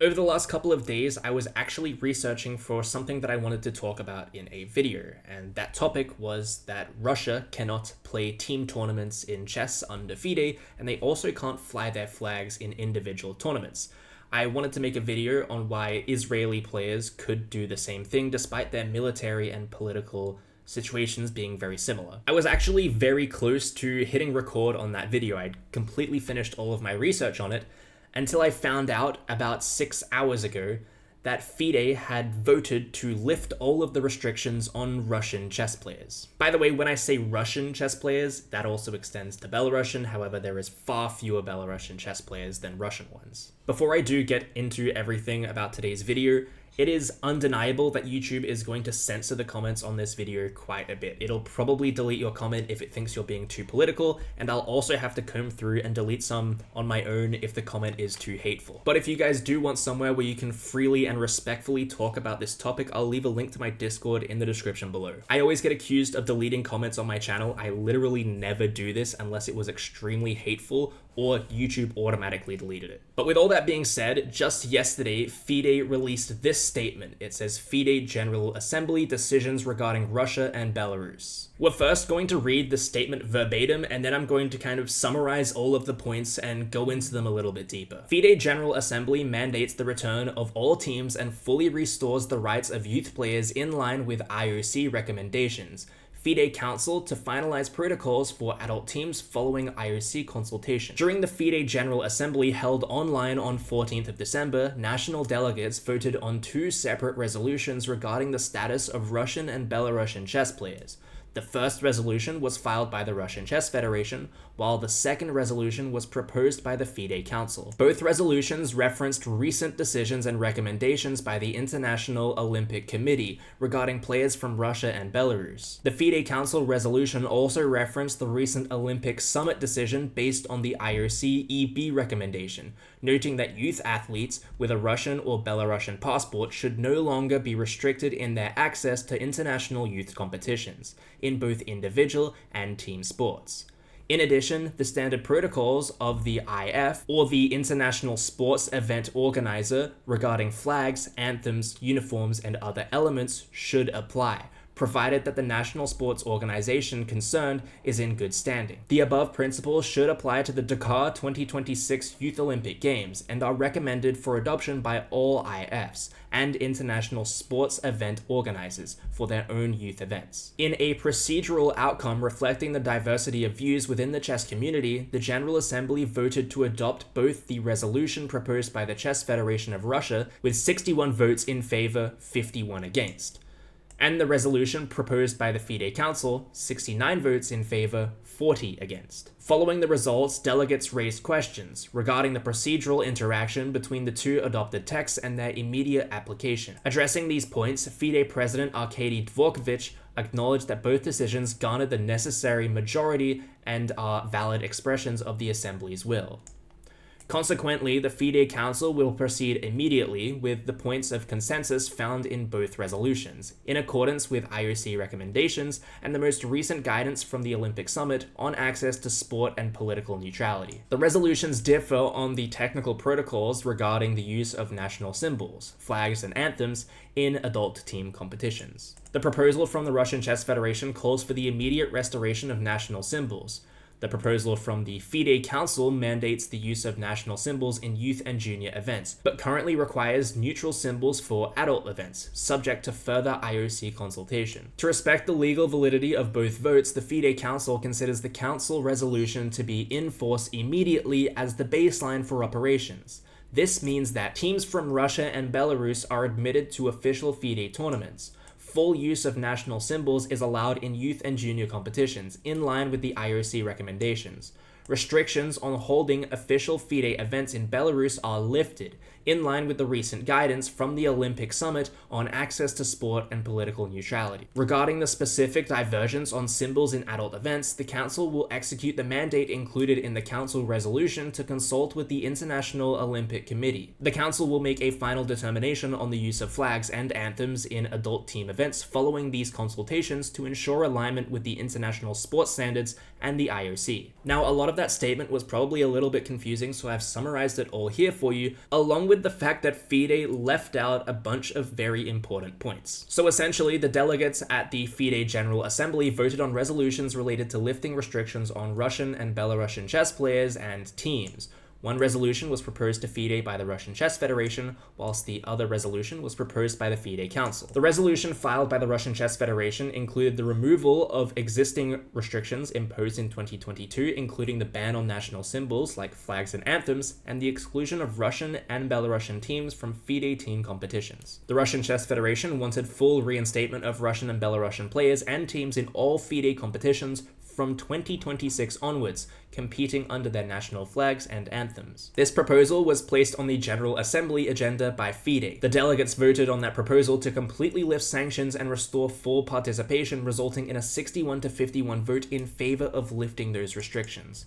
Over the last couple of days, I was actually researching for something that I wanted to talk about in a video, and that topic was that Russia cannot play team tournaments in chess under FIDE, and they also can't fly their flags in individual tournaments. I wanted to make a video on why Israeli players could do the same thing despite their military and political situations being very similar. I was actually very close to hitting record on that video. I'd completely finished all of my research on it, until I found out about 6 hours ago that FIDE had voted to lift all of the restrictions on Russian chess players. By the way, when I say Russian chess players, that also extends to Belarusian, however, there is far fewer Belarusian chess players than Russian ones. Before I do get into everything about today's video, it is undeniable that YouTube is going to censor the comments on this video quite a bit. It'll probably delete your comment if it thinks you're being too political, and I'll also have to comb through and delete some on my own if the comment is too hateful. But if you guys do want somewhere where you can freely and respectfully talk about this topic, I'll leave a link to my Discord in the description below. I always get accused of deleting comments on my channel. I literally never do this unless it was extremely hateful or YouTube automatically deleted it. But with all that being said, just yesterday, FIDE released this statement. It says FIDE General Assembly decisions regarding Russia and Belarus. We're first going to read the statement verbatim, and then I'm going to kind of summarize all of the points and go into them a little bit deeper. FIDE General Assembly mandates the return of all teams and fully restores the rights of youth players in line with IOC recommendations. FIDE Council to finalize protocols for adult teams following IOC consultation. During the FIDE General Assembly held online on 14th of December, national delegates voted on 2 separate resolutions regarding the status of Russian and Belarusian chess players. The first resolution was filed by the Russian Chess Federation, while the second resolution was proposed by the FIDE Council. Both resolutions referenced recent decisions and recommendations by the International Olympic Committee regarding players from Russia and Belarus. The FIDE Council resolution also referenced the recent Olympic Summit decision based on the IOC EB recommendation, noting that youth athletes with a Russian or Belarusian passport should no longer be restricted in their access to international youth competitions, in both individual and team sports. In addition, the standard protocols of the IF, or the International Sports Event Organizer, regarding flags, anthems, uniforms, and other elements should apply, provided that the national sports organization concerned is in good standing. The above principles should apply to the Dakar 2026 Youth Olympic Games and are recommended for adoption by all IFs and international sports event organizers for their own youth events. In a procedural outcome reflecting the diversity of views within the chess community, the General Assembly voted to adopt both the resolution proposed by the Chess Federation of Russia with 61 votes in favor, 51 against, and the resolution proposed by the FIDE Council, 69 votes in favor, 40 against. Following the results, delegates raised questions regarding the procedural interaction between the 2 adopted texts and their immediate application. Addressing these points, FIDE President Arkady Dvorkovich acknowledged that both decisions garnered the necessary majority and are valid expressions of the Assembly's will. Consequently, the FIDE Council will proceed immediately with the points of consensus found in both resolutions, in accordance with IOC recommendations and the most recent guidance from the Olympic Summit on access to sport and political neutrality. The resolutions differ on the technical protocols regarding the use of national symbols, flags, and anthems in adult team competitions. The proposal from the Russian Chess Federation calls for the immediate restoration of national symbols. The proposal from the FIDE Council mandates the use of national symbols in youth and junior events, but currently requires neutral symbols for adult events, subject to further IOC consultation. To respect the legal validity of both votes, the FIDE Council considers the Council resolution to be in force immediately as the baseline for operations. This means that teams from Russia and Belarus are admitted to official FIDE tournaments. Full use of national symbols is allowed in youth and junior competitions, in line with the IOC recommendations. Restrictions on holding official FIDE events in Belarus are lifted, in line with the recent guidance from the Olympic Summit on access to sport and political neutrality. Regarding the specific divergence on symbols in adult events, the Council will execute the mandate included in the Council resolution to consult with the International Olympic Committee. The Council will make a final determination on the use of flags and anthems in adult team events following these consultations to ensure alignment with the international sports standards and the IOC. Now, a lot of that statement was probably a little bit confusing, so I've summarized it all here for you, along with noted the fact that FIDE left out a bunch of very important points. So essentially, the delegates at the FIDE General Assembly voted on resolutions related to lifting restrictions on Russian and Belarusian chess players and teams. One resolution was proposed to FIDE by the Russian Chess Federation, whilst the other resolution was proposed by the FIDE Council. The resolution filed by the Russian Chess Federation included the removal of existing restrictions imposed in 2022, including the ban on national symbols like flags and anthems, and the exclusion of Russian and Belarusian teams from FIDE team competitions. The Russian Chess Federation wanted full reinstatement of Russian and Belarusian players and teams in all FIDE competitions from 2026 onwards, competing under their national flags and anthems. This proposal was placed on the General Assembly agenda by FIDE. The delegates voted on that proposal to completely lift sanctions and restore full participation, resulting in a 61-51 vote in favor of lifting those restrictions.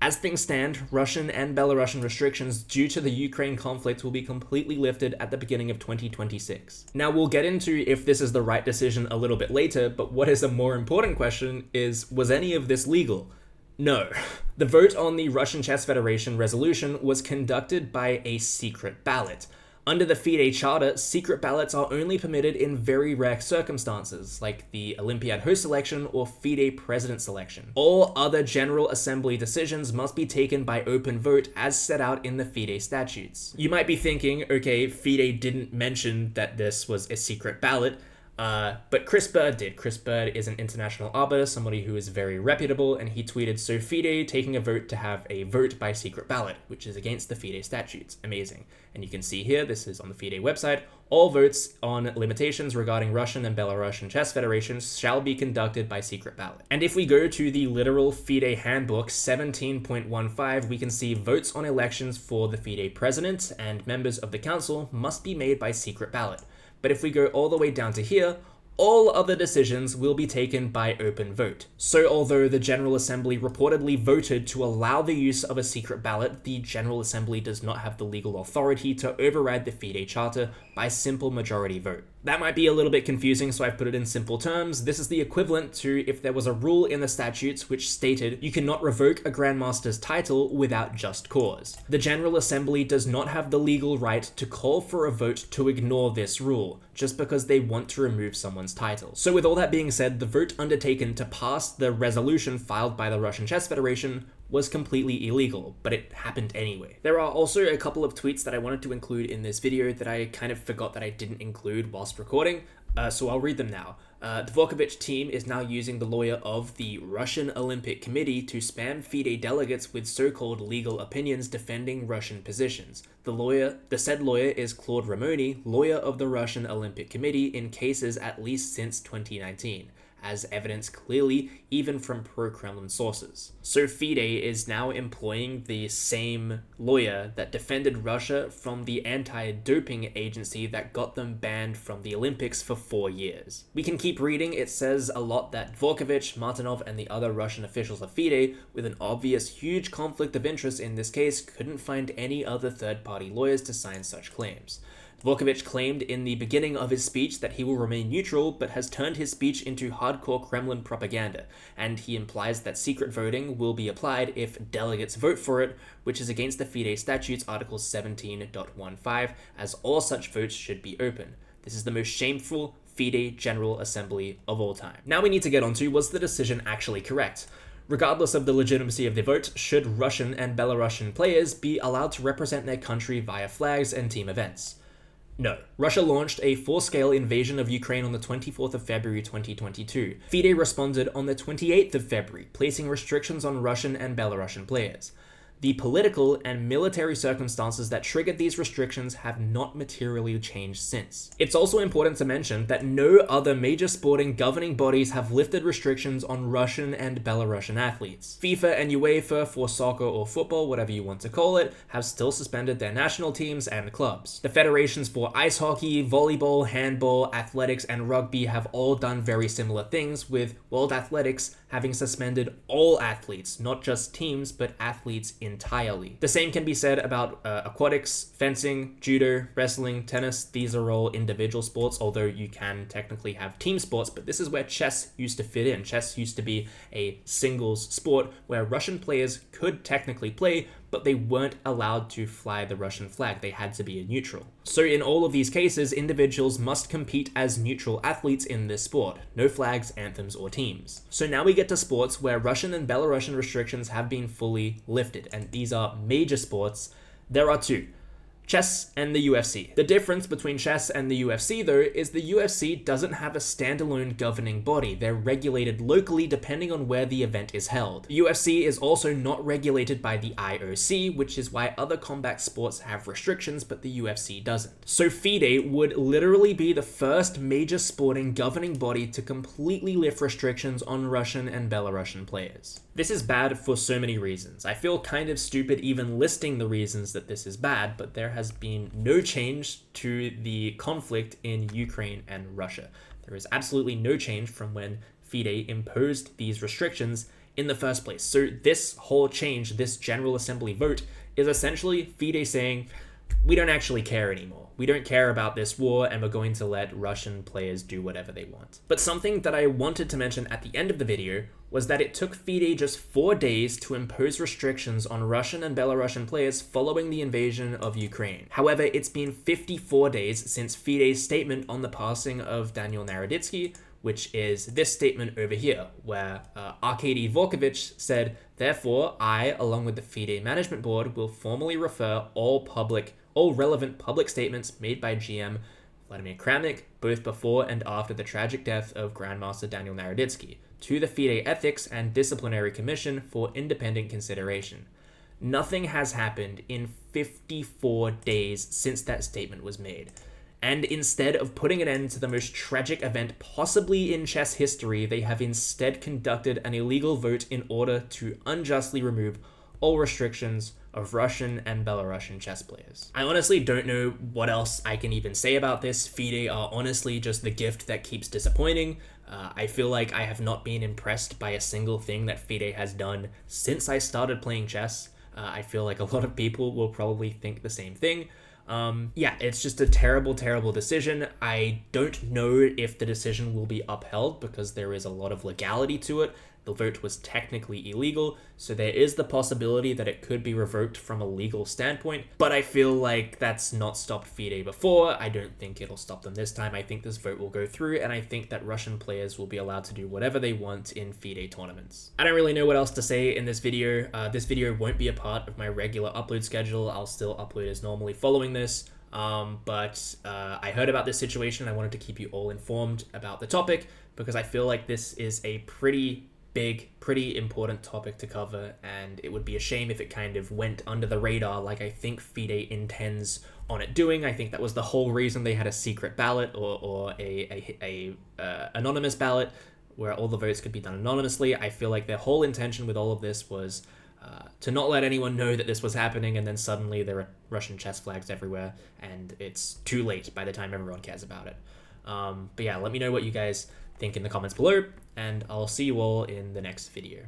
As things stand, Russian and Belarusian restrictions due to the Ukraine conflict will be completely lifted at the beginning of 2026. Now, we'll get into if this is the right decision a little bit later, but what is a more important question is, was any of this legal? No. The vote on the Russian Chess Federation resolution was conducted by a secret ballot. Under the FIDE Charter, secret ballots are only permitted in very rare circumstances, like the Olympiad host selection or FIDE president selection. All other General Assembly decisions must be taken by open vote as set out in the FIDE statutes. You might be thinking, okay, FIDE didn't mention that this was a secret ballot, but Chris Bird did. Chris Bird is an international arbiter, somebody who is very reputable, and he tweeted, "So FIDE taking a vote to have a vote by secret ballot, which is against the FIDE statutes." Amazing. And you can see here, this is on the FIDE website, all votes on limitations regarding Russian and Belarusian chess federations shall be conducted by secret ballot. And if we go to the literal FIDE handbook 17.15, we can see votes on elections for the FIDE president and members of the council must be made by secret ballot. But if we go all the way down to here, all other decisions will be taken by open vote. So although the General Assembly reportedly voted to allow the use of a secret ballot, the General Assembly does not have the legal authority to override the FIDE Charter by simple majority vote. That might be a little bit confusing, so I've put it in simple terms. This is the equivalent to if there was a rule in the statutes which stated you cannot revoke a Grandmaster's title without just cause. The General Assembly does not have the legal right to call for a vote to ignore this rule, just because they want to remove someone's title. So with all that being said, the vote undertaken to pass the resolution filed by the Russian Chess Federation was completely illegal, but it happened anyway. There are also a couple of tweets that I wanted to include in this video that I kind of forgot that I didn't include whilst recording, so I'll read them now. The Dvorkovich team is now using the lawyer of the Russian Olympic Committee to spam FIDE delegates with so-called legal opinions defending Russian positions. The said lawyer is Claude Ramoni, lawyer of the Russian Olympic Committee in cases at least since 2019. As evidenced clearly even from pro-Kremlin sources. So FIDE is now employing the same lawyer that defended Russia from the anti-doping agency that got them banned from the Olympics for 4 years. We can keep reading. It says a lot that Dvorkovich, Martinov, and the other Russian officials of FIDE, with an obvious huge conflict of interest in this case, couldn't find any other third-party lawyers to sign such claims. Dvorkovich claimed in the beginning of his speech that he will remain neutral, but has turned his speech into hardcore Kremlin propaganda, and he implies that secret voting will be applied if delegates vote for it, which is against the FIDE Statutes Article 17.15, as all such votes should be open. This is the most shameful FIDE General Assembly of all time. Now we need to get onto, was the decision actually correct? Regardless of the legitimacy of the vote, should Russian and Belarusian players be allowed to represent their country via flags and team events? No. Russia launched a full-scale invasion of Ukraine on the 24th of February 2022. FIDE responded on the 28th of February, placing restrictions on Russian and Belarusian players. The political and military circumstances that triggered these restrictions have not materially changed since. It's also important to mention that no other major sporting governing bodies have lifted restrictions on Russian and Belarusian athletes. FIFA and UEFA, for soccer or football, whatever you want to call it, have still suspended their national teams and clubs. The federations for ice hockey, volleyball, handball, athletics, and rugby have all done very similar things, with World Athletics having suspended all athletes, not just teams, but athletes entirely. The same can be said about aquatics, fencing, judo, wrestling, tennis. These are all individual sports, although you can technically have team sports, but this is where chess used to fit in. Chess used to be a singles sport where Russian players could technically play, but they weren't allowed to fly the Russian flag. They had to be a neutral. So in all of these cases, individuals must compete as neutral athletes in this sport. No flags, anthems, or teams. So now we get to sports where Russian and Belarusian restrictions have been fully lifted, and these are major sports. There are two: chess and the UFC. The difference between chess and the UFC, though, is the UFC doesn't have a standalone governing body. They're regulated locally depending on where the event is held. The UFC is also not regulated by the IOC, which is why other combat sports have restrictions, but the UFC doesn't. So FIDE would literally be the first major sporting governing body to completely lift restrictions on Russian and Belarusian players. This is bad for so many reasons. I feel kind of stupid even listing the reasons that this is bad, but there has been no change to the conflict in Ukraine and Russia. There is absolutely no change from when FIDE imposed these restrictions in the first place. So this whole change, this General Assembly vote, is essentially FIDE saying, we don't actually care anymore. We don't care about this war, and we're going to let Russian players do whatever they want. But something that I wanted to mention at the end of the video was that it took FIDE just 4 days to impose restrictions on Russian and Belarusian players following the invasion of Ukraine. However, it's been 54 days since FIDE's statement on the passing of Daniel Naroditsky, which is this statement over here, where Arkady Vorkovich said, "Therefore, I, along with the FIDE management board, will formally refer all relevant public statements made by GM Vladimir Kramnik, both before and after the tragic death of Grandmaster Daniel Naroditsky, to the FIDE Ethics and Disciplinary Commission for independent consideration." Nothing has happened in 54 days since that statement was made. And instead of putting an end to the most tragic event possibly in chess history, they have instead conducted an illegal vote in order to unjustly remove all restrictions of Russian and Belarusian chess players. I honestly don't know what else I can even say about this. FIDE are honestly just the gift that keeps disappointing. I feel like I have not been impressed by a single thing that FIDE has done since I started playing chess. I feel like a lot of people will probably think the same thing. Yeah, it's just a terrible, terrible decision. I don't know if the decision will be upheld because there is a lot of legality to it. The vote was technically illegal, so there is the possibility that it could be revoked from a legal standpoint, but I feel like that's not stopped FIDE before. I don't think it'll stop them this time. I think this vote will go through, and I think that Russian players will be allowed to do whatever they want in FIDE tournaments. I don't really know what else to say in this video. This video won't be a part of my regular upload schedule. I'll still upload as normally following this. But I heard about this situation. I wanted to keep you all informed about the topic because I feel like this is a pretty big, pretty important topic to cover, and it would be a shame if it kind of went under the radar like I think FIDE intends on it doing. I think that was the whole reason they had a secret ballot or a anonymous ballot where all the votes could be done anonymously. I feel like their whole intention with all of this was to not let anyone know that this was happening, and then suddenly there are Russian chess flags everywhere, and it's too late by the time everyone cares about it. But yeah, let me know what you guys think in the comments below, and I'll see you all in the next video.